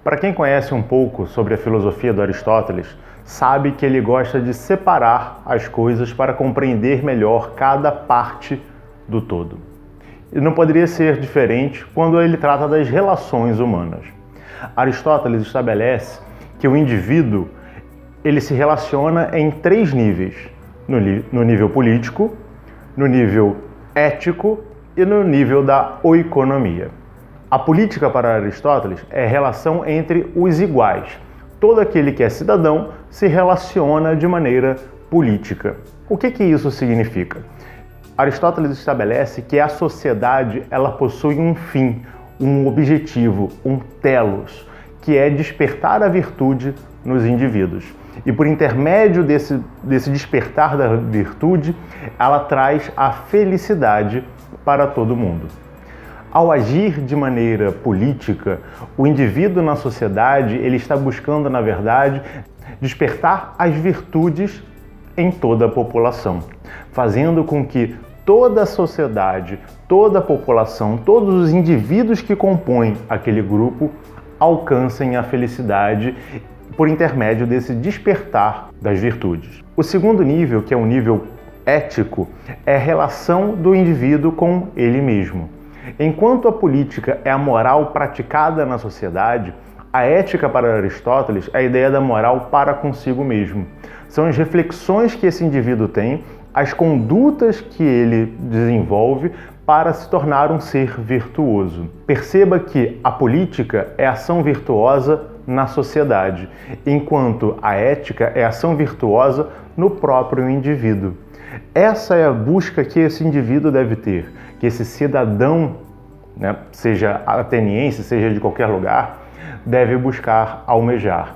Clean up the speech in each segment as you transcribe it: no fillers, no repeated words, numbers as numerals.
Para quem conhece um pouco sobre a filosofia do Aristóteles, sabe que ele gosta de separar as coisas para compreender melhor cada parte do todo. E não poderia ser diferente quando ele trata das relações humanas. Aristóteles estabelece que o indivíduo ele se relaciona em três níveis: no nível político, no nível ético e no nível da oikonomia. A política para Aristóteles é a relação entre os iguais. Todo aquele que é cidadão se relaciona de maneira política. O que isso significa? Aristóteles estabelece que a sociedade ela possui um fim, um objetivo, um telos, que é despertar a virtude nos indivíduos. E por intermédio desse despertar da virtude, ela traz a felicidade para todo mundo. Ao agir de maneira política, o indivíduo na sociedade ele está buscando, na verdade, despertar as virtudes em toda a população, fazendo com que toda a sociedade, toda a população, todos os indivíduos que compõem aquele grupo alcancem a felicidade por intermédio desse despertar das virtudes. O segundo nível, que é o nível ético, é a relação do indivíduo com ele mesmo. Enquanto a política é a moral praticada na sociedade, a ética para Aristóteles é a ideia da moral para consigo mesmo. São as reflexões que esse indivíduo tem, as condutas que ele desenvolve para se tornar um ser virtuoso. Perceba que a política é ação virtuosa na sociedade, enquanto a ética é ação virtuosa no próprio indivíduo. Essa é a busca que esse indivíduo deve ter, que esse cidadão, seja ateniense, seja de qualquer lugar, deve buscar almejar.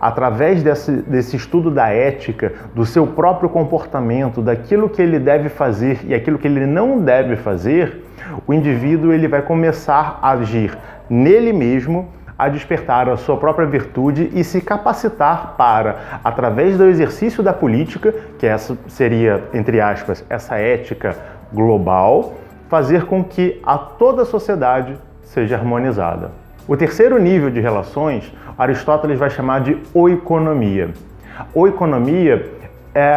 Através desse estudo da ética, do seu próprio comportamento, daquilo que ele deve fazer e aquilo que ele não deve fazer, o indivíduo ele vai começar a agir nele mesmo, a despertar a sua própria virtude e se capacitar para, através do exercício da política, que essa seria, entre aspas, essa ética global, fazer com que toda a sociedade seja harmonizada. O terceiro nível de relações, Aristóteles vai chamar de oikonomia. Oikonomia é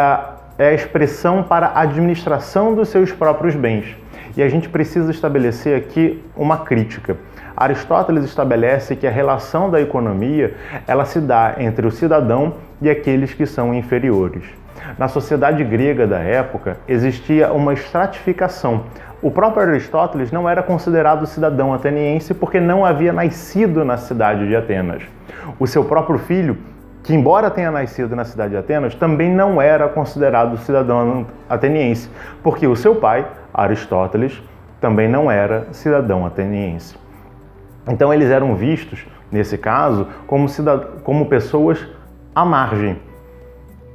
a expressão para a administração dos seus próprios bens. E a gente precisa estabelecer aqui uma crítica. Aristóteles estabelece que a relação da economia ela se dá entre o cidadão e aqueles que são inferiores. Na sociedade grega da época, existia uma estratificação. O próprio Aristóteles não era considerado cidadão ateniense porque não havia nascido na cidade de Atenas. O seu próprio filho, que embora tenha nascido na cidade de Atenas, também não era considerado cidadão ateniense, porque o seu pai, Aristóteles, também não era cidadão ateniense. Então eles eram vistos, nesse caso, como pessoas à margem.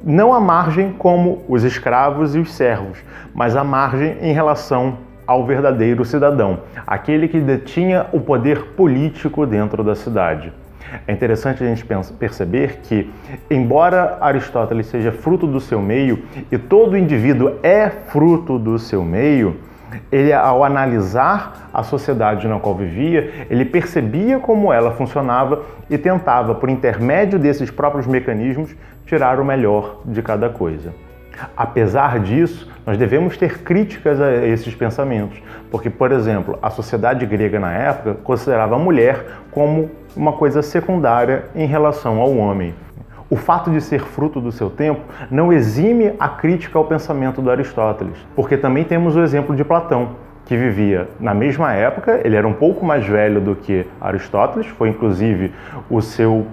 Não à margem como os escravos e os servos, mas à margem em relação ao verdadeiro cidadão, aquele que detinha o poder político dentro da cidade. É interessante a gente perceber que, embora Aristóteles seja fruto do seu meio, e todo indivíduo é fruto do seu meio, ele, ao analisar a sociedade na qual vivia, ele percebia como ela funcionava e tentava, por intermédio desses próprios mecanismos, tirar o melhor de cada coisa. Apesar disso, nós devemos ter críticas a esses pensamentos, porque, por exemplo, a sociedade grega na época considerava a mulher como uma coisa secundária em relação ao homem. O fato de ser fruto do seu tempo não exime a crítica ao pensamento do Aristóteles, porque também temos o exemplo de Platão, que vivia na mesma época, ele era um pouco mais velho do que Aristóteles, foi inclusive o seu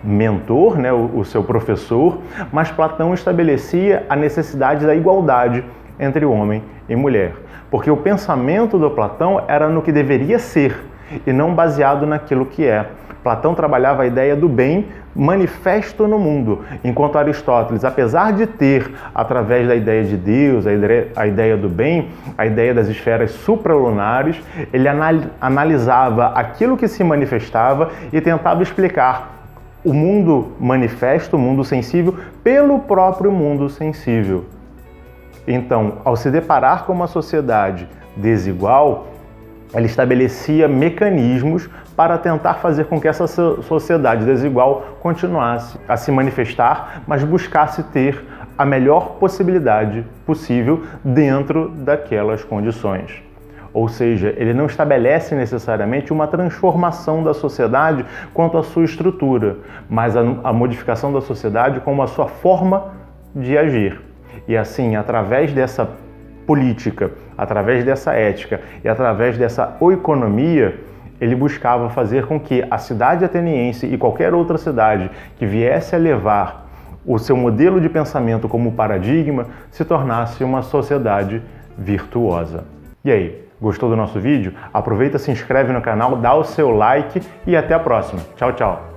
mentor, o seu professor, mas Platão estabelecia a necessidade da igualdade entre homem e mulher, porque o pensamento do Platão era no que deveria ser e não baseado naquilo que é. Platão trabalhava a ideia do bem manifesto no mundo, enquanto Aristóteles, apesar de ter, através da ideia de Deus, a ideia do bem, a ideia das esferas supralunares, ele analisava aquilo que se manifestava e tentava explicar o mundo manifesto, o mundo sensível, pelo próprio mundo sensível. Então, ao se deparar com uma sociedade desigual, ela estabelecia mecanismos para tentar fazer com que essa sociedade desigual continuasse a se manifestar, mas buscasse ter a melhor possibilidade possível dentro daquelas condições. Ou seja, ele não estabelece necessariamente uma transformação da sociedade quanto à sua estrutura, mas a modificação da sociedade como a sua forma de agir. E assim, através dessa política, através dessa ética e através dessa oikonomia, ele buscava fazer com que a cidade ateniense e qualquer outra cidade que viesse a levar o seu modelo de pensamento como paradigma se tornasse uma sociedade virtuosa. E aí, gostou do nosso vídeo? Aproveita, se inscreve no canal, dá o seu like e até a próxima. Tchau, tchau!